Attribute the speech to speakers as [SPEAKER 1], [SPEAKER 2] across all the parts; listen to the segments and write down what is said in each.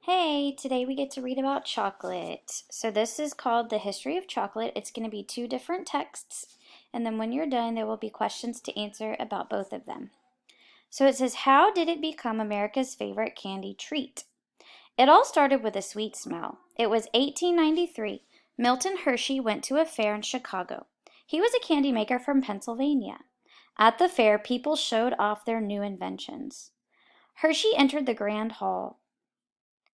[SPEAKER 1] Hey, today we get to read about chocolate. So this is called The History of Chocolate. It's going to be two different texts, and then when you're done, there will be questions to answer about both of them. So it says, how did it become America's favorite candy treat? It all started with a sweet smell. It was 1893. Milton Hershey went to a fair in Chicago. He was a candy maker from Pennsylvania. At the fair, people showed off their new inventions. Hershey entered the grand hall.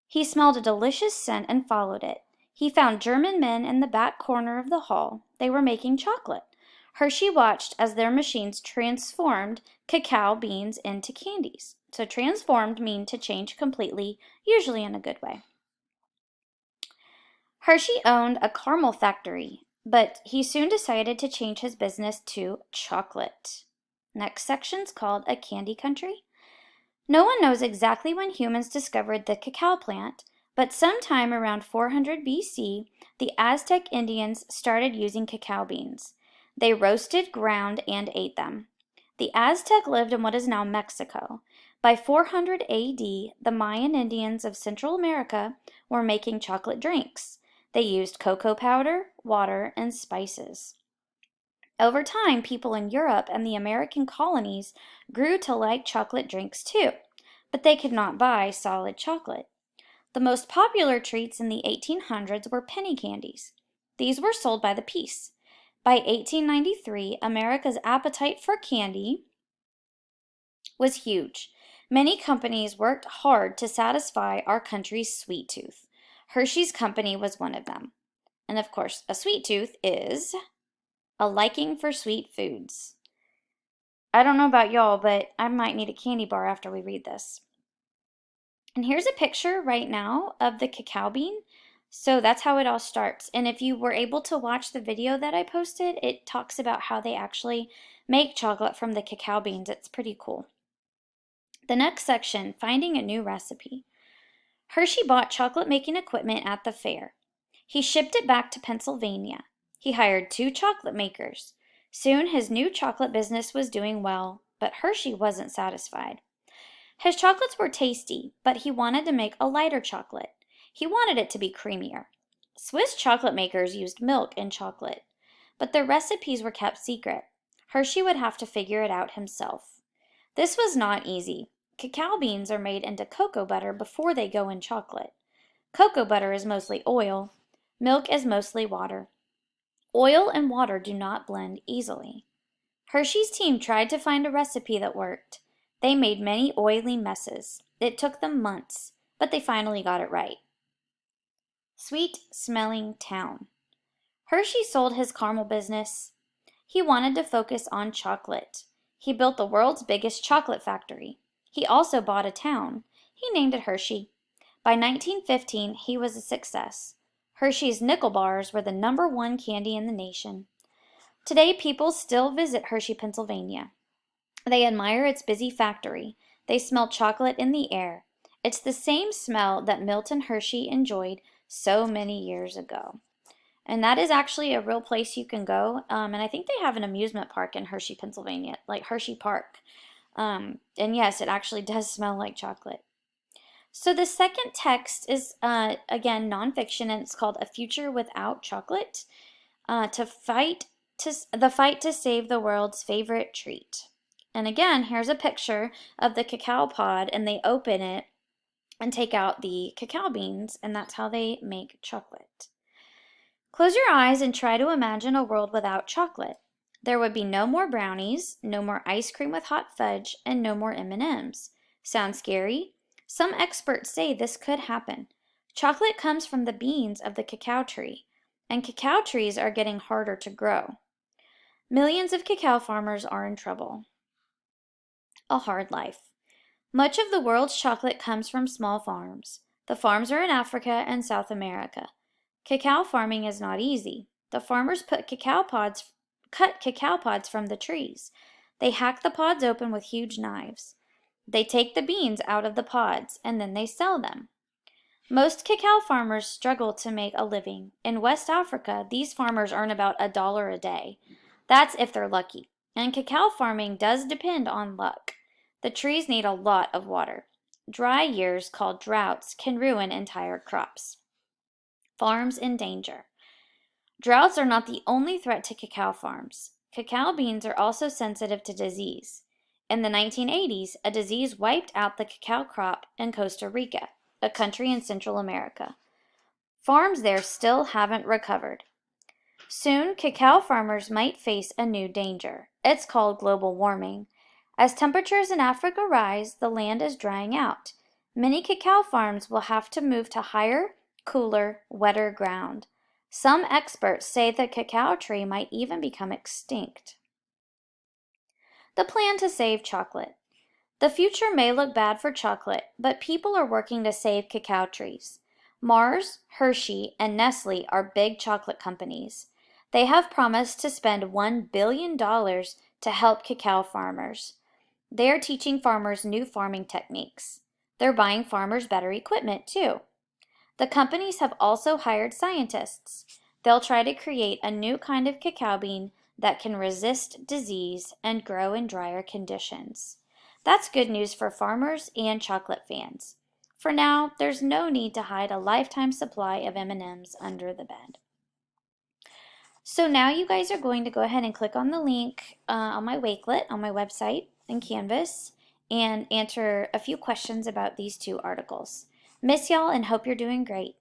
[SPEAKER 1] He smelled a delicious scent and followed it. He found German men in the back corner of the hall. They were making chocolate. Hershey watched as their machines transformed cacao beans into candies. So transformed mean to change completely, usually in a good way. Hershey owned a caramel factory, but he soon decided to change his business to chocolate. Next section's called A Candy Country. No one knows exactly when humans discovered the cacao plant, but sometime around 400 BC, the Aztec Indians started using cacao beans. They roasted, ground, and ate them. The Aztec lived in what is now Mexico. By 400 AD, the Mayan Indians of Central America were making chocolate drinks. They used cocoa powder, water, and spices. Over time, people in Europe and the American colonies grew to like chocolate drinks too, but they could not buy solid chocolate. The most popular treats in the 1800s were penny candies. These were sold by the piece. By 1893, America's appetite for candy was huge. Many companies worked hard to satisfy our country's sweet tooth. Hershey's company was one of them. And of course, a sweet tooth is a liking for sweet foods. I don't know about y'all, but I might need a candy bar after we read this. And here's a picture right now of the cacao bean. So that's how it all starts. And if you were able to watch the video that I posted, it talks about how they actually make chocolate from the cacao beans. It's pretty cool. The next section, finding a new recipe. Hershey bought chocolate making equipment at the fair. He shipped it back to Pennsylvania. He hired 2 chocolate makers. Soon his new chocolate business was doing well, but Hershey wasn't satisfied. His chocolates were tasty, but he wanted to make a lighter chocolate. He wanted it to be creamier. Swiss chocolate makers used milk in chocolate, but their recipes were kept secret. Hershey would have to figure it out himself. This was not easy. Cacao beans are made into cocoa butter before they go in chocolate. Cocoa butter is mostly oil. Milk is mostly water. Oil and water do not blend easily. Hershey's team tried to find a recipe that worked. They made many oily messes. It took them months, but they finally got it right. Sweet-smelling town. Hershey sold his caramel business. He wanted to focus on chocolate. He built the world's biggest chocolate factory. He also bought a town. He named it Hershey. By 1915, he was a success. Hershey's nickel bars were the #1 candy in the nation. Today, people still visit Hershey, Pennsylvania. They admire its busy factory. They smell chocolate in the air. It's the same smell that Milton Hershey enjoyed so many years ago. And that is actually a real place you can go. And I think they have an amusement park in Hershey, Pennsylvania, like Hershey Park. And yes, it actually does smell like chocolate. So the second text is, again, nonfiction, and it's called A Future Without Chocolate, the fight to save the world's favorite treat. And again, here's a picture of the cacao pod, and they open it and take out the cacao beans, and that's how they make chocolate. Close your eyes and try to imagine a world without chocolate. There would be no more brownies, no more ice cream with hot fudge, and no more M&Ms. Sound scary? Some experts say this could happen. Chocolate comes from the beans of the cacao tree, and cacao trees are getting harder to grow. Millions of cacao farmers are in trouble. A hard life. Much of the world's chocolate comes from small farms. The farms are in Africa and South America. Cacao farming is not easy. The farmers cut cacao pods from the trees. They hack the pods open with huge knives. They take the beans out of the pods, and then they sell them. Most cacao farmers struggle to make a living. In West Africa, these farmers earn about $1 a day. That's if they're lucky. And cacao farming does depend on luck. The trees need a lot of water. Dry years called droughts can ruin entire crops. Farms in danger. Droughts are not the only threat to cacao farms. Cacao beans are also sensitive to disease. In the 1980s, a disease wiped out the cacao crop in Costa Rica, a country in Central America. Farms there still haven't recovered. Soon, cacao farmers might face a new danger. It's called global warming. As temperatures in Africa rise, the land is drying out. Many cacao farms will have to move to higher, cooler, wetter ground. Some experts say the cacao tree might even become extinct. The plan to save chocolate. The future may look bad for chocolate, but people are working to save cacao trees. Mars, Hershey, and Nestle are big chocolate companies. They have promised to spend $1 billion to help cacao farmers. They are teaching farmers new farming techniques. They're buying farmers better equipment, too. The companies have also hired scientists. They'll try to create a new kind of cacao bean that can resist disease and grow in drier conditions. That's good news for farmers and chocolate fans. For now, there's no need to hide a lifetime supply of M&Ms under the bed. So now you guys are going to go ahead and click on the link on my Wakelet on my website in Canvas and answer a few questions about these two articles. Miss y'all and hope you're doing great.